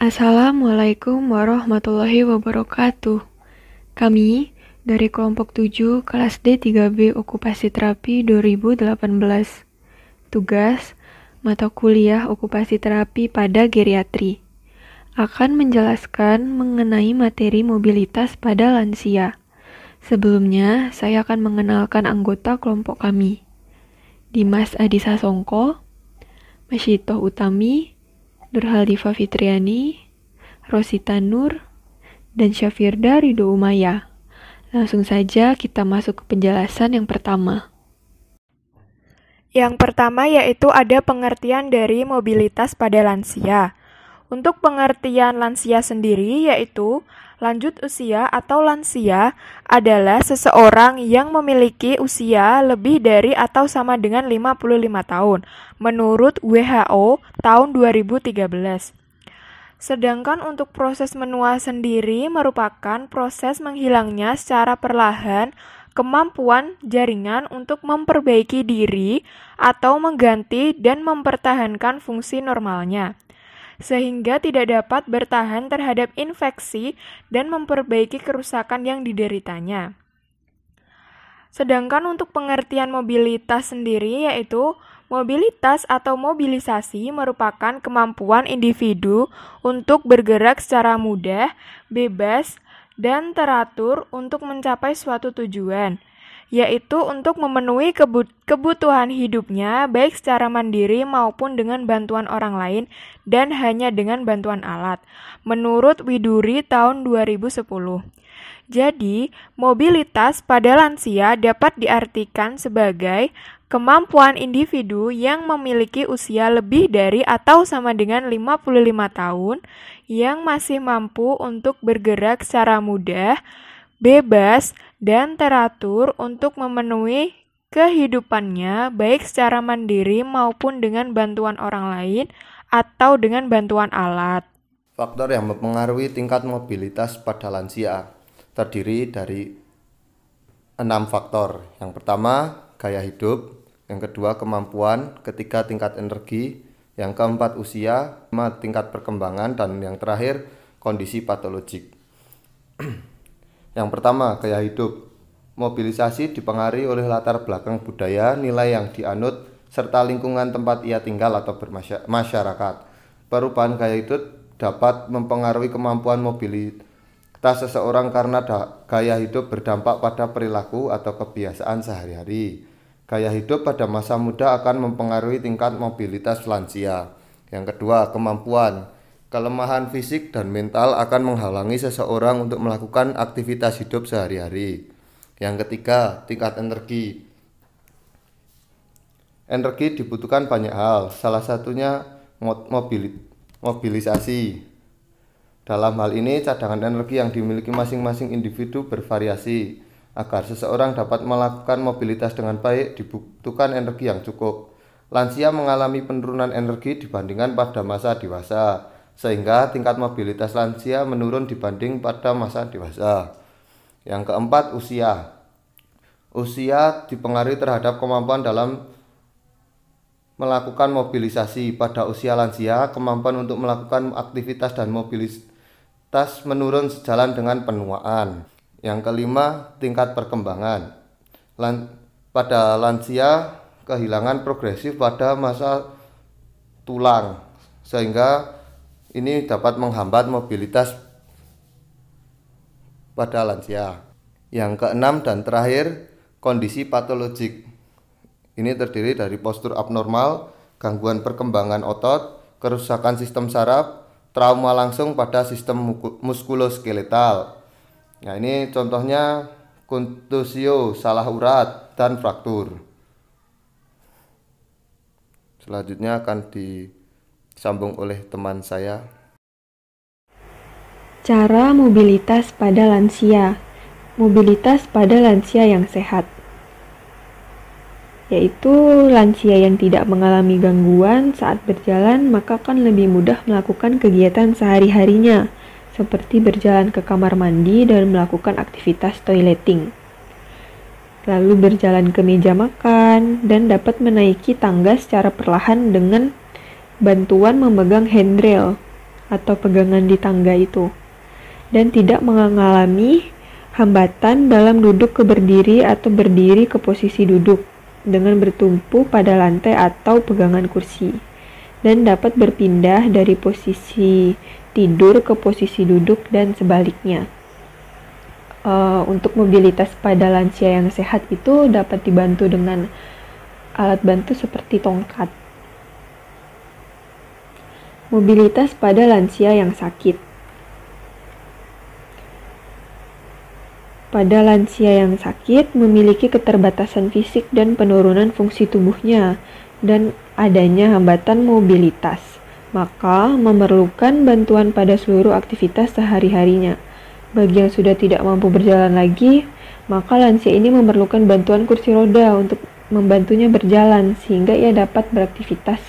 Assalamualaikum warahmatullahi wabarakatuh. Kami dari kelompok 7 kelas D3B Okupasi Terapi 2018. Tugas mata kuliah okupasi terapi pada geriatri akan menjelaskan mengenai materi mobilitas pada lansia. Sebelumnya, saya akan mengenalkan anggota kelompok kami. Dimas Adi Sasongko, Masyitoh Utami, Nurhaldifa Fitriani, Rosita Nur, dan Syafirda Ridho Umaya. Langsung saja kita masuk ke penjelasan yang pertama. Yang pertama yaitu ada pengertian dari mobilitas pada lansia. Untuk pengertian lansia sendiri yaitu lanjut usia atau lansia adalah seseorang yang memiliki usia lebih dari atau sama dengan 55 tahun menurut WHO tahun 2013. Sedangkan untuk proses menua sendiri merupakan proses menghilangnya secara perlahan kemampuan jaringan untuk memperbaiki diri atau mengganti dan mempertahankan fungsi normalnya, sehingga tidak dapat bertahan terhadap infeksi dan memperbaiki kerusakan yang dideritanya. Sedangkan untuk pengertian mobilitas sendiri yaitu mobilitas atau mobilisasi merupakan kemampuan individu untuk bergerak secara mudah, bebas, dan teratur untuk mencapai suatu tujuan, yaitu untuk memenuhi kebutuhan hidupnya baik secara mandiri maupun dengan bantuan orang lain dan hanya dengan bantuan alat, menurut Widuri tahun 2010. Jadi, mobilitas pada lansia dapat diartikan sebagai kemampuan individu yang memiliki usia lebih dari atau sama dengan 55 tahun yang masih mampu untuk bergerak secara mudah, bebas, dan teratur untuk memenuhi kehidupannya baik secara mandiri maupun dengan bantuan orang lain atau dengan bantuan alat. Faktor yang mempengaruhi tingkat mobilitas pada lansia terdiri dari 6 faktor. Yang pertama, gaya hidup. Yang kedua, kemampuan. Ketiga, tingkat energi. Yang keempat, usia. Kelima, tingkat perkembangan. Dan yang terakhir, kondisi patologik. Yang pertama, gaya hidup. Mobilisasi dipengaruhi oleh latar belakang budaya, nilai yang dianut, serta lingkungan tempat ia tinggal atau bermasyarakat. Perubahan gaya hidup dapat mempengaruhi kemampuan mobilitas seseorang karena gaya hidup berdampak pada perilaku atau kebiasaan sehari-hari. Gaya hidup pada masa muda akan mempengaruhi tingkat mobilitas lansia. Yang kedua, kemampuan. Kelemahan fisik dan mental akan menghalangi seseorang untuk melakukan aktivitas hidup sehari-hari. Yang ketiga, tingkat energi. Energi dibutuhkan banyak hal, salah satunya mobilisasi. Dalam hal ini, cadangan energi yang dimiliki masing-masing individu bervariasi. Agar seseorang dapat melakukan mobilitas dengan baik, dibutuhkan energi yang cukup. Lansia mengalami penurunan energi dibandingkan pada masa dewasa, sehingga tingkat mobilitas lansia menurun dibanding pada masa dewasa. Yang keempat, usia. Usia dipengaruhi terhadap kemampuan dalam melakukan mobilisasi. Pada usia lansia, kemampuan untuk melakukan aktivitas dan mobilitas menurun sejalan dengan penuaan. Yang kelima, tingkat perkembangan. Pada lansia, kehilangan progresif pada masa tulang, sehingga ini dapat menghambat mobilitas pada lansia. Yang keenam dan terakhir, kondisi patologik. Ini terdiri dari postur abnormal, gangguan perkembangan otot, kerusakan sistem saraf, trauma langsung pada sistem muskuloskeletal. Nah, ini contohnya kontusio, salah urat, dan fraktur. Selanjutnya akan disambung oleh teman saya. Cara mobilitas pada lansia. Mobilitas pada lansia yang sehat, yaitu lansia yang tidak mengalami gangguan saat berjalan, maka akan lebih mudah melakukan kegiatan sehari-harinya, seperti berjalan ke kamar mandi dan melakukan aktivitas toileting. Lalu berjalan ke meja makan dan dapat menaiki tangga secara perlahan dengan bantuan memegang handrail. atau pegangan di tangga itu, dan tidak mengalami hambatan dalam duduk ke berdiri atau berdiri ke posisi duduk dengan bertumpu pada lantai atau pegangan kursi, dan dapat berpindah dari posisi tidur ke posisi duduk dan sebaliknya. Untuk mobilitas pada lansia yang sehat itu dapat dibantu dengan alat bantu seperti tongkat. Mobilitas pada lansia yang sakit. Pada lansia yang sakit memiliki keterbatasan fisik dan penurunan fungsi tubuhnya dan adanya hambatan mobilitas, maka memerlukan bantuan pada seluruh aktivitas sehari-harinya. Bagi yang sudah tidak mampu berjalan lagi, maka lansia ini memerlukan bantuan kursi roda untuk membantunya berjalan sehingga ia dapat beraktivitas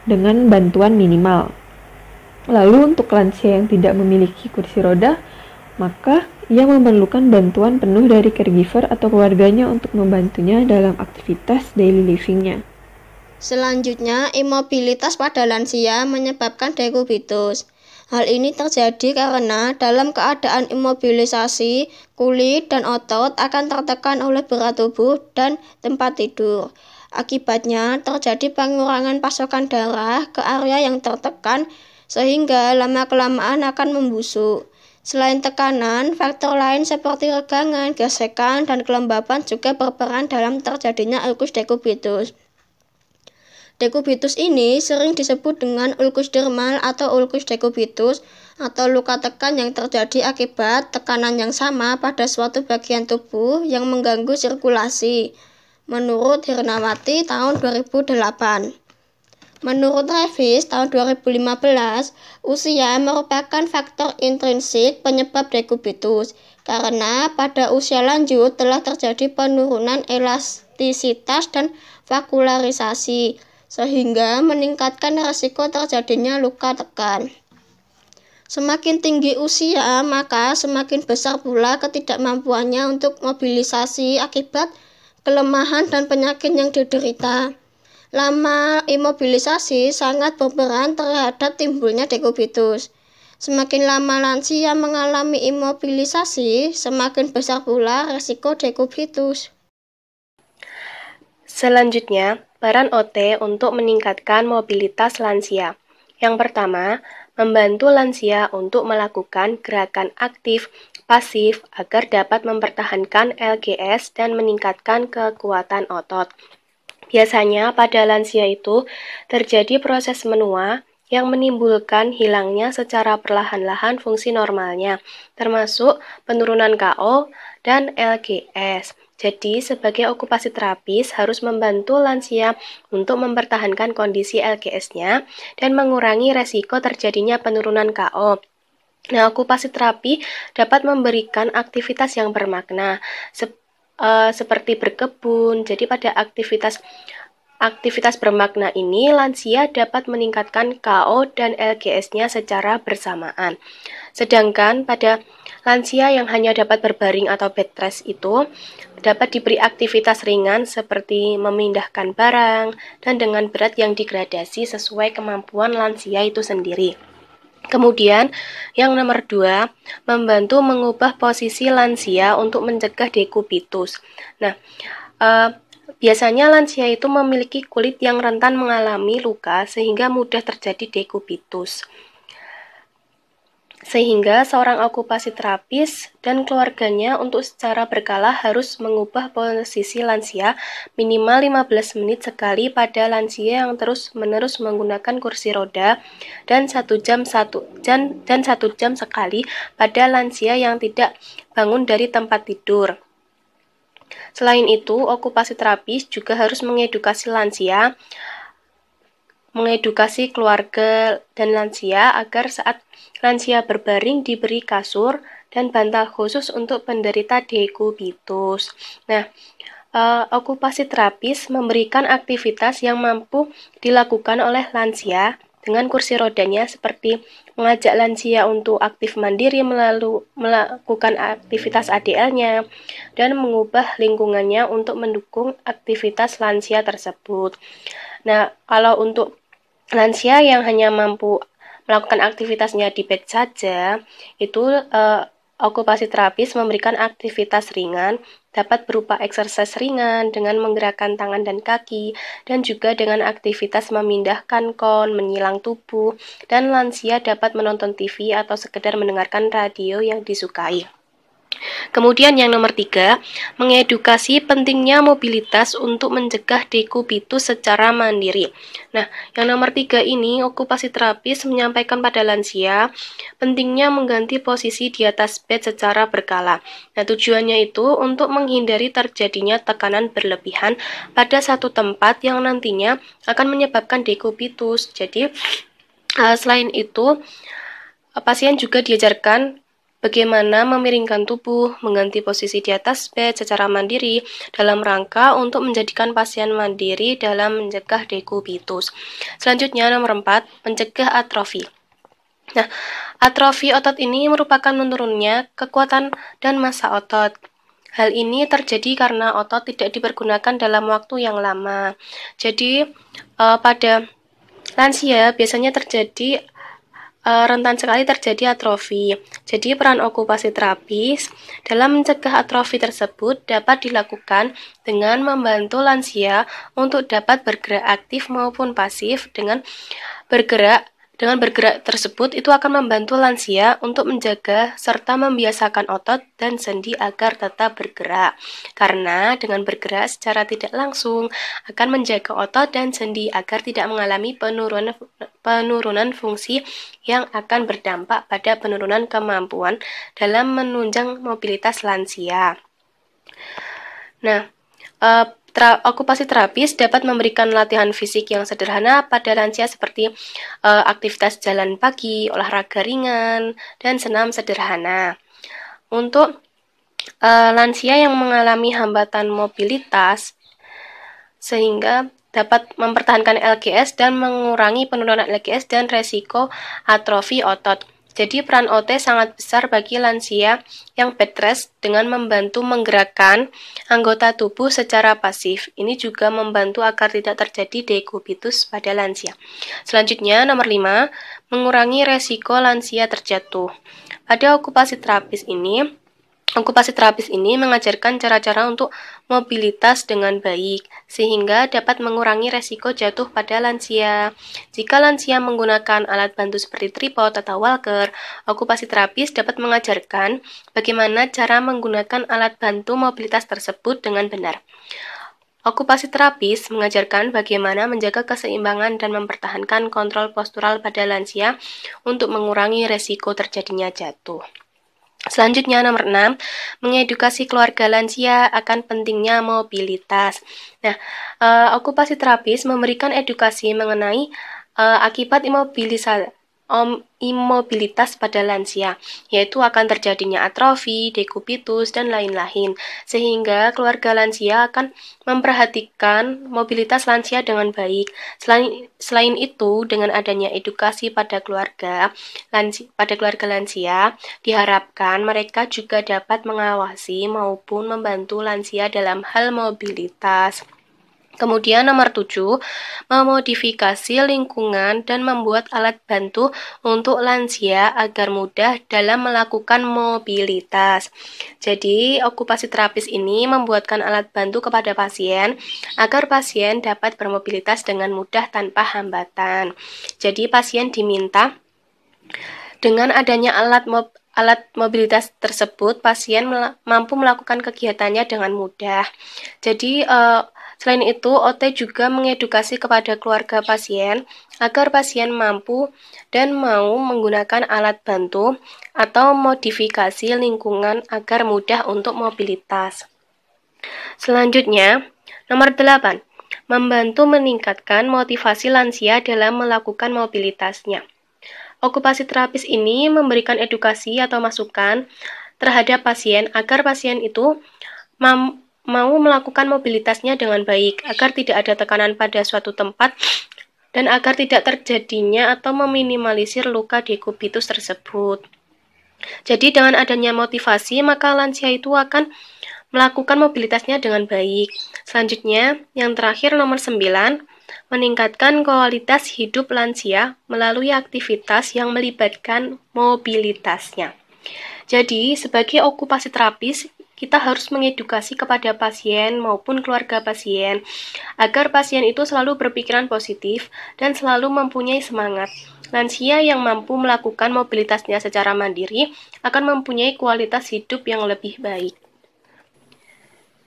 dengan bantuan minimal. Lalu untuk lansia yang tidak memiliki kursi roda, maka ia memerlukan bantuan penuh dari caregiver atau keluarganya untuk membantunya dalam aktivitas daily living-nya. Selanjutnya, imobilitas pada lansia menyebabkan dekubitus. Hal ini terjadi karena dalam keadaan imobilisasi, kulit dan otot akan tertekan oleh berat tubuh dan tempat tidur. Akibatnya, terjadi pengurangan pasokan darah ke area yang tertekan sehingga lama-kelamaan akan membusuk. Selain tekanan, faktor lain seperti regangan, gesekan, dan kelembaban juga berperan dalam terjadinya ulkus dekubitus. Dekubitus ini sering disebut dengan ulkus dermal atau ulkus dekubitus atau luka tekan yang terjadi akibat tekanan yang sama pada suatu bagian tubuh yang mengganggu sirkulasi. Menurut Hirnawati tahun 2008. Menurut Revis tahun 2015, usia merupakan faktor intrinsik penyebab dekubitus karena pada usia lanjut telah terjadi penurunan elastisitas dan vaskularisasi sehingga meningkatkan risiko terjadinya luka tekan. Semakin tinggi usia, maka semakin besar pula ketidakmampuannya untuk mobilisasi akibat kelemahan dan penyakit yang diderita. Lama imobilisasi sangat berperan terhadap timbulnya dekubitus. Semakin lama lansia mengalami imobilisasi, semakin besar pula risiko dekubitus. Selanjutnya, peran OT untuk meningkatkan mobilitas lansia. Yang pertama, membantu lansia untuk melakukan gerakan aktif, pasif agar dapat mempertahankan LGS dan meningkatkan kekuatan otot. Biasanya pada lansia itu terjadi proses menua yang menimbulkan hilangnya secara perlahan-lahan fungsi normalnya, termasuk penurunan KO dan LGS. Jadi, sebagai okupasi terapis harus membantu lansia untuk mempertahankan kondisi LGS-nya dan mengurangi resiko terjadinya penurunan KO. Nah, okupasi terapi dapat memberikan aktivitas yang bermakna, seperti berkebun. Jadi, pada aktivitas bermakna ini, lansia dapat meningkatkan KO dan LGS-nya secara bersamaan. Sedangkan pada lansia yang hanya dapat berbaring atau bed rest itu dapat diberi aktivitas ringan seperti memindahkan barang dan dengan berat yang digradasi sesuai kemampuan lansia itu sendiri. Kemudian yang nomor 2, membantu mengubah posisi lansia untuk mencegah dekubitus. Nah, biasanya lansia itu memiliki kulit yang rentan mengalami luka sehingga mudah terjadi dekubitus. Sehingga seorang okupasi terapis dan keluarganya untuk secara berkala harus mengubah posisi lansia minimal 15 menit sekali pada lansia yang terus-menerus menggunakan kursi roda dan 1 jam sekali pada lansia yang tidak bangun dari tempat tidur. Selain itu, okupasi terapis juga harus mengedukasi keluarga dan lansia agar saat lansia berbaring diberi kasur dan bantal khusus untuk penderita dekubitus. Nah, okupasi terapis memberikan aktivitas yang mampu dilakukan oleh lansia dengan kursi rodanya seperti mengajak lansia untuk aktif mandiri melakukan aktivitas ADL-nya dan mengubah lingkungannya untuk mendukung aktivitas lansia tersebut. Nah, kalau untuk lansia yang hanya mampu melakukan aktivitasnya di bed saja, itu okupasi terapis memberikan aktivitas ringan, dapat berupa exercise ringan dengan menggerakkan tangan dan kaki, dan juga dengan aktivitas memindahkan kon, menyilang tubuh, dan lansia dapat menonton TV atau sekedar mendengarkan radio yang disukai. Kemudian yang nomor 3, mengedukasi pentingnya mobilitas untuk mencegah dekubitus secara mandiri. Nah, yang nomor 3 ini, okupasi terapis menyampaikan pada lansia pentingnya mengganti posisi di atas bed secara berkala. Nah, tujuannya itu untuk menghindari terjadinya tekanan berlebihan pada satu tempat yang nantinya akan menyebabkan dekubitus. Jadi, selain itu, pasien juga diajarkan bagaimana memiringkan tubuh, mengganti posisi di atas bed secara mandiri dalam rangka untuk menjadikan pasien mandiri dalam mencegah dekubitus. Selanjutnya nomor 4, mencegah atrofi. Nah, atrofi otot ini merupakan menurunnya kekuatan dan massa otot. Hal ini terjadi karena otot tidak dipergunakan dalam waktu yang lama. Jadi, pada lansia biasanya terjadi rentan sekali terjadi atrofi. Jadi peran okupasi terapis dalam mencegah atrofi tersebut dapat dilakukan dengan membantu lansia untuk dapat bergerak aktif maupun pasif. Dengan bergerak tersebut itu akan membantu lansia untuk menjaga serta membiasakan otot dan sendi agar tetap bergerak. Karena dengan bergerak secara tidak langsung akan menjaga otot dan sendi agar tidak mengalami penurunan fungsi yang akan berdampak pada penurunan kemampuan dalam menunjang mobilitas lansia. Nah, okupasi terapis dapat memberikan latihan fisik yang sederhana pada lansia seperti aktivitas jalan pagi, olahraga ringan, dan senam sederhana. Untuk lansia yang mengalami hambatan mobilitas, sehingga dapat mempertahankan LGS dan mengurangi penurunan LGS dan resiko atrofi otot. Jadi peran OT sangat besar bagi lansia yang bed rest dengan membantu menggerakkan anggota tubuh secara pasif. Ini juga membantu agar tidak terjadi dekubitus pada lansia. Selanjutnya nomor 5, mengurangi resiko lansia terjatuh. Pada okupasi terapis ini mengajarkan cara-cara untuk mobilitas dengan baik, sehingga dapat mengurangi resiko jatuh pada lansia. Jika lansia menggunakan alat bantu seperti tripod atau walker, okupasi terapis dapat mengajarkan bagaimana cara menggunakan alat bantu mobilitas tersebut dengan benar. Okupasi terapis mengajarkan bagaimana menjaga keseimbangan dan mempertahankan kontrol postural pada lansia untuk mengurangi resiko terjadinya jatuh. Selanjutnya nomor 6, mengedukasi keluarga lansia akan pentingnya mobilitas. Nah, okupasi terapis memberikan edukasi mengenai akibat imobilitas pada lansia, yaitu akan terjadinya atrofi, dekubitus, dan lain-lain, sehingga keluarga lansia akan memperhatikan mobilitas lansia dengan baik. Selain itu, dengan adanya edukasi pada keluarga lansia, diharapkan mereka juga dapat mengawasi maupun membantu lansia dalam hal mobilitas. Kemudian nomor 7, memodifikasi lingkungan dan membuat alat bantu untuk lansia agar mudah dalam melakukan mobilitas. Jadi, okupasi terapis ini membuatkan alat bantu kepada pasien agar pasien dapat bermobilitas dengan mudah tanpa hambatan. Jadi, pasien diminta dengan adanya alat mobilitas tersebut, pasien mampu melakukan kegiatannya dengan mudah. Jadi, selain itu, OT juga mengedukasi kepada keluarga pasien agar pasien mampu dan mau menggunakan alat bantu atau modifikasi lingkungan agar mudah untuk mobilitas. Selanjutnya, nomor 8, membantu meningkatkan motivasi lansia dalam melakukan mobilitasnya. Okupasi terapis ini memberikan edukasi atau masukan terhadap pasien agar pasien itu mau melakukan mobilitasnya dengan baik, agar tidak ada tekanan pada suatu tempat, dan agar tidak terjadinya atau meminimalisir luka dekubitus tersebut. Jadi dengan adanya motivasi, maka lansia itu akan melakukan mobilitasnya dengan baik. Selanjutnya, yang terakhir nomor 9, meningkatkan kualitas hidup lansia melalui aktivitas yang melibatkan mobilitasnya. Jadi, sebagai okupasi terapis, kita harus mengedukasi kepada pasien maupun keluarga pasien agar pasien itu selalu berpikiran positif dan selalu mempunyai semangat. Lansia yang mampu melakukan mobilitasnya secara mandiri akan mempunyai kualitas hidup yang lebih baik.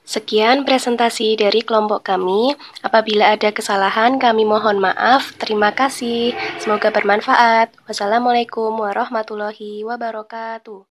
Sekian presentasi dari kelompok kami. Apabila ada kesalahan, kami mohon maaf. Terima kasih. Semoga bermanfaat. Wassalamualaikum warahmatullahi wabarakatuh.